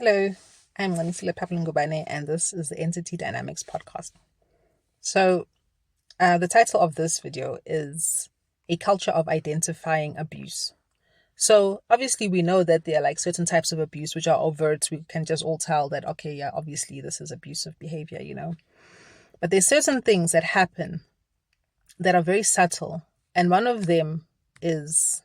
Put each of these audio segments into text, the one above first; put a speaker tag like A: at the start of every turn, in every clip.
A: Hello, I'm Lanisile Papalungubane, and this is the Entity Dynamics podcast. So, the title of this video is A Culture of Identifying Abuse. So, obviously, we know that there are like certain types of abuse which are overt. We can just all tell that, okay, yeah, obviously, this is abusive behavior. But there's certain things that happen that are very subtle. And one of them is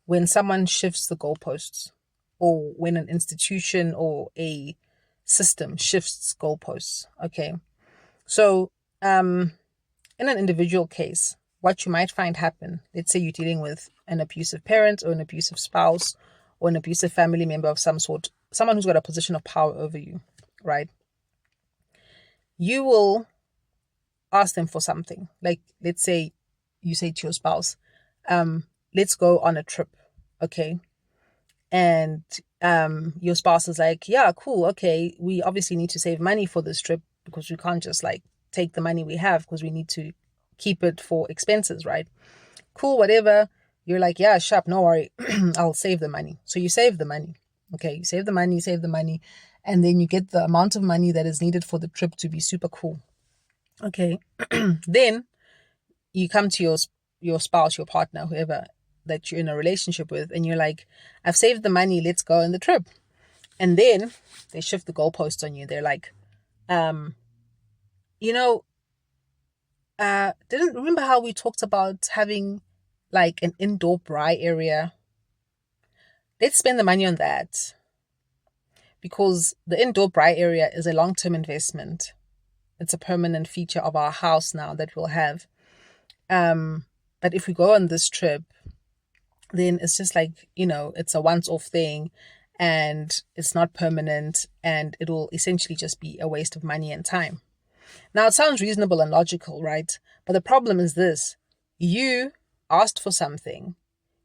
A: when someone shifts the goalposts, or when an institution or a system shifts goalposts. Okay. So, in an individual case, what you might find happen, let's say you're dealing with an abusive parent or an abusive spouse or an abusive family member of some sort, someone who's got a position of power over you, right? You will ask them for something. Like, let's say you say to your spouse, let's go on a trip. Okay. And your spouse is like, yeah, cool, okay, we obviously need to save money for this trip because we can't just like take the money we have because we need to keep it for expenses, right? Cool, whatever. You're like, yeah, sharp, no worry. I'll save the money. So you save the money. Okay, you save the money, and then you get the amount of money that is needed for the trip to be super cool. Okay. Then you come to your spouse, your partner, whoever that you're in a relationship with, and you're like, I've saved the money, let's go on the trip. And then they shift the goalposts on you. They're like, didn't remember how we talked about having like an indoor braai area? Let's spend the money on that because the indoor braai area is a long-term investment. It's a permanent feature of our house now that we'll have. But if we go on this trip, then it's just like, it's a once-off thing and it's not permanent and it will essentially just be a waste of money and time. Now, it sounds reasonable and logical, right? But the problem is this. You asked for something.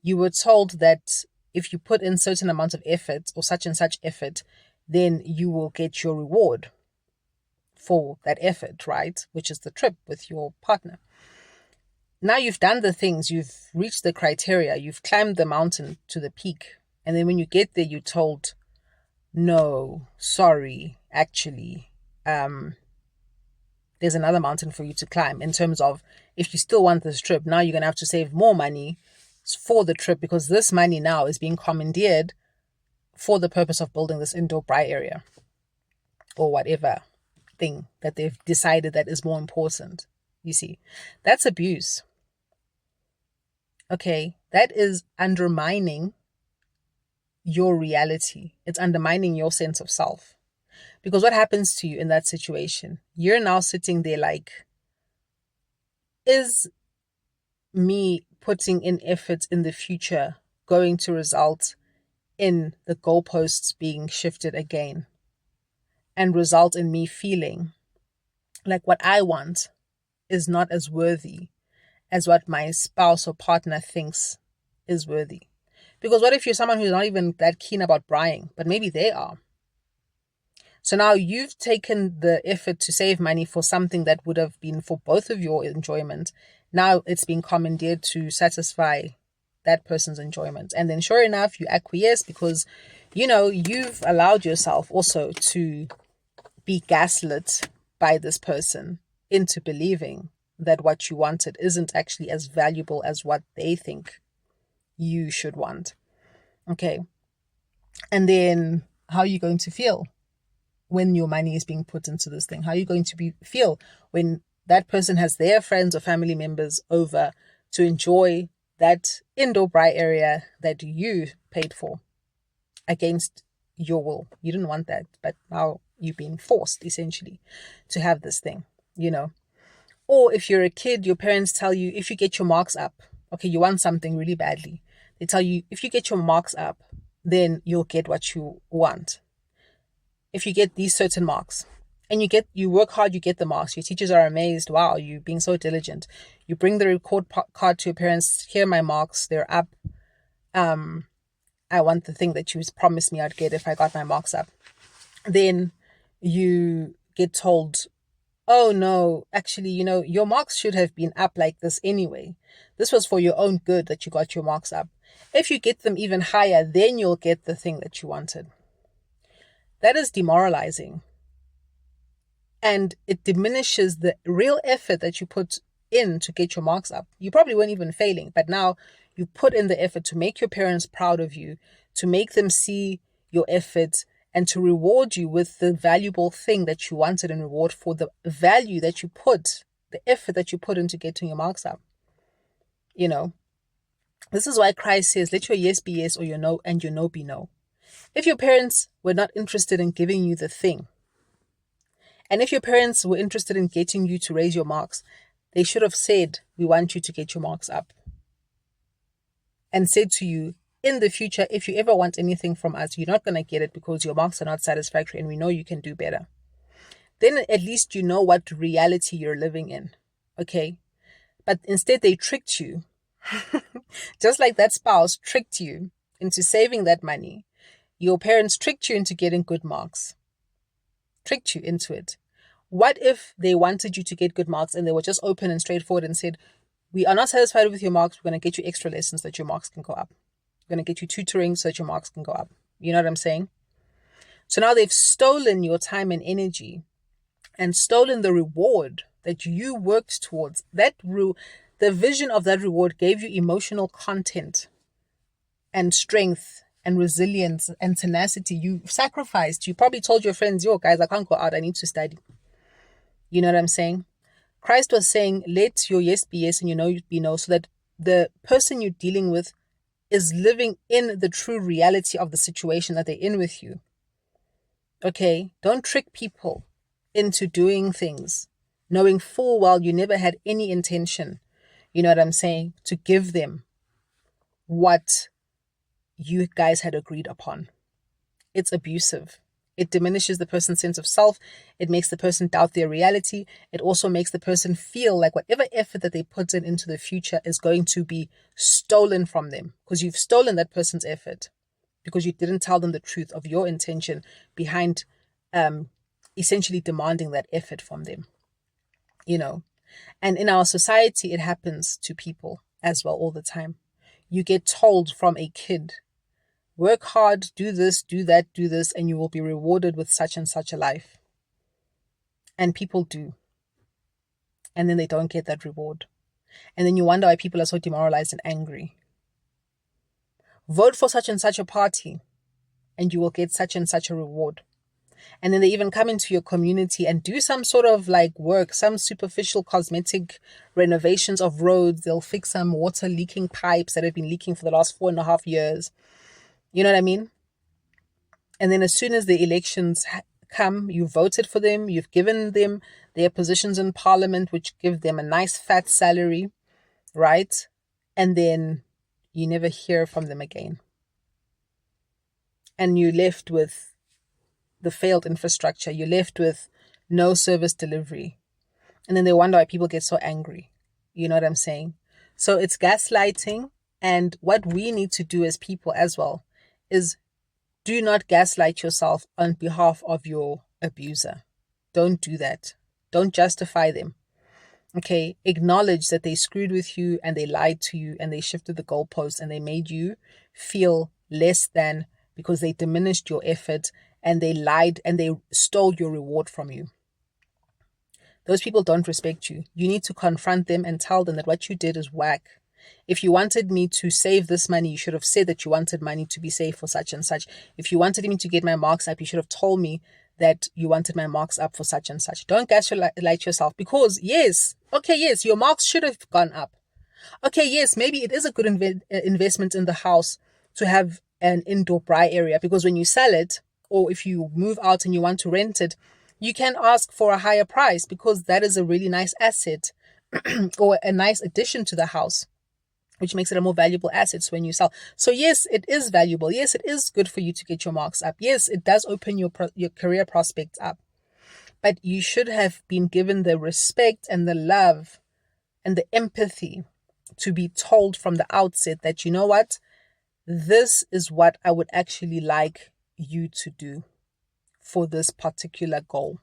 A: You were told that if you put in certain amount of effort or such and such effort, then you will get your reward for that effort, right? Which is the trip with your partner. Now you've done the things, you've reached the criteria, you've climbed the mountain to the peak. And then when you get there, you're told, no, sorry, actually, there's another mountain for you to climb in terms of if you still want this trip, now you're going to have to save more money for the trip because this money now is being commandeered for the purpose of building this indoor braai area or whatever thing that they've decided that is more important. You see, that's abuse. Okay, that is undermining your reality. It's undermining your sense of self. Because what happens to you in that situation? You're now sitting there like, is me putting in effort in the future going to result in the goalposts being shifted again and result in me feeling like what I want is not as worthy as what my spouse or partner thinks is worthy? Because what if you're someone who's not even that keen about braaiing, but maybe they are? So now you've taken the effort to save money for something that would have been for both of your enjoyment. Now it's being commandeered to satisfy that person's enjoyment. And then sure enough, you acquiesce because, you've allowed yourself also to be gaslit by this person into believing that what you wanted isn't actually as valuable as what they think you should want. Okay. And then how are you going to feel when your money is being put into this thing? How are you going to feel when that person has their friends or family members over to enjoy that indoor braai area that you paid for against your will? You didn't want that, but now you're being forced essentially to have this thing, Or if you're a kid, your parents tell you, if you get your marks up, okay, you want something really badly. They tell you, if you get your marks up, then you'll get what you want. If you get these certain marks and you work hard, you get the marks. Your teachers are amazed. Wow, you're being so diligent. You bring the report card to your parents. Here are my marks. They're up. I want the thing that you promised me I'd get if I got my marks up. Then you get told, oh no, actually, your marks should have been up like this anyway. This was for your own good that you got your marks up. If you get them even higher, then you'll get the thing that you wanted. That is demoralizing. And it diminishes the real effort that you put in to get your marks up. You probably weren't even failing, but now you put in the effort to make your parents proud of you, to make them see your effort, and to reward you with the valuable thing that you wanted in reward for the value that you put, the effort that you put into getting your marks up. You know, this is why Christ says, let your yes be yes or your no and your no be no. If your parents were not interested in giving you the thing, and if your parents were interested in getting you to raise your marks, they should have said, we want you to get your marks up. And said to you, in the future, if you ever want anything from us, you're not going to get it because your marks are not satisfactory and we know you can do better. Then at least you know what reality you're living in. Okay? But instead they tricked you. Just like that spouse tricked you into saving that money. Your parents tricked you into getting good marks. Tricked you into it. What if they wanted you to get good marks and they were just open and straightforward and said, we are not satisfied with your marks. We're going to get you extra lessons so that your marks can go up. We're going to get you tutoring so that your marks can go up. You know what I'm saying? So now they've stolen your time and energy and stolen the reward that you worked towards. The vision of that reward gave you emotional content and strength and resilience and tenacity. You sacrificed. You probably told your friends, yo, guys, I can't go out. I need to study. You know what I'm saying? Christ was saying, let your yes be yes and your no be no, so that the person you're dealing with is living in the true reality of the situation that they're in with you. Okay? Don't trick people into doing things, knowing full well you never had any intention, you know what I'm saying, to give them what you guys had agreed upon. It's abusive. It diminishes the person's sense of self. It makes the person doubt their reality. It also makes the person feel like whatever effort that they put in into the future is going to be stolen from them, because you've stolen that person's effort because you didn't tell them the truth of your intention behind essentially demanding that effort from them. You know, and in our society, it happens to people as well all the time. You get told from a kid, work hard, do this, do that, do this, and you will be rewarded with such and such a life. And people do. And then they don't get that reward. And then you wonder why people are so demoralized and angry. Vote for such and such a party, and you will get such and such a reward. And then they even come into your community and do some sort of like work, some superficial cosmetic renovations of roads. They'll fix some water leaking pipes that have been leaking for the last 4.5 years. You know what I mean? And then as soon as the elections come, you voted for them, you've given them their positions in parliament, which give them a nice fat salary, right? And then you never hear from them again. And you're left with the failed infrastructure. You're left with no service delivery. And then they wonder why people get so angry. You know what I'm saying? So it's gaslighting. And what we need to do as people as well is do not gaslight yourself on behalf of your abuser. Don't do that. Don't justify them. Okay? Acknowledge that they screwed with you and they lied to you and they shifted the goalposts and they made you feel less than because they diminished your effort and they lied and they stole your reward from you. Those people don't respect you. You need to confront them and tell them that what you did is whack. If you wanted me to save this money, you should have said that you wanted money to be saved for such and such. If you wanted me to get my marks up, you should have told me that you wanted my marks up for such and such. Don't gaslight yourself because yes, your marks should have gone up. Okay, yes, maybe it is a good investment in the house to have an indoor braai area, because when you sell it or if you move out and you want to rent it, you can ask for a higher price because that is a really nice asset or a nice addition to the house, which makes it a more valuable asset when you sell. So yes, it is valuable. Yes, it is good for you to get your marks up. Yes, it does open your career prospects up. But you should have been given the respect and the love and the empathy to be told from the outset that, you know what, this is what I would actually like you to do for this particular goal,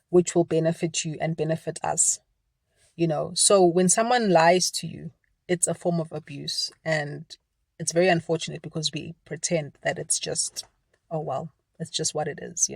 A: which will benefit you and benefit us. You know, so when someone lies to you, it's a form of abuse, and it's very unfortunate because we pretend that it's just, oh well, It's just what it is,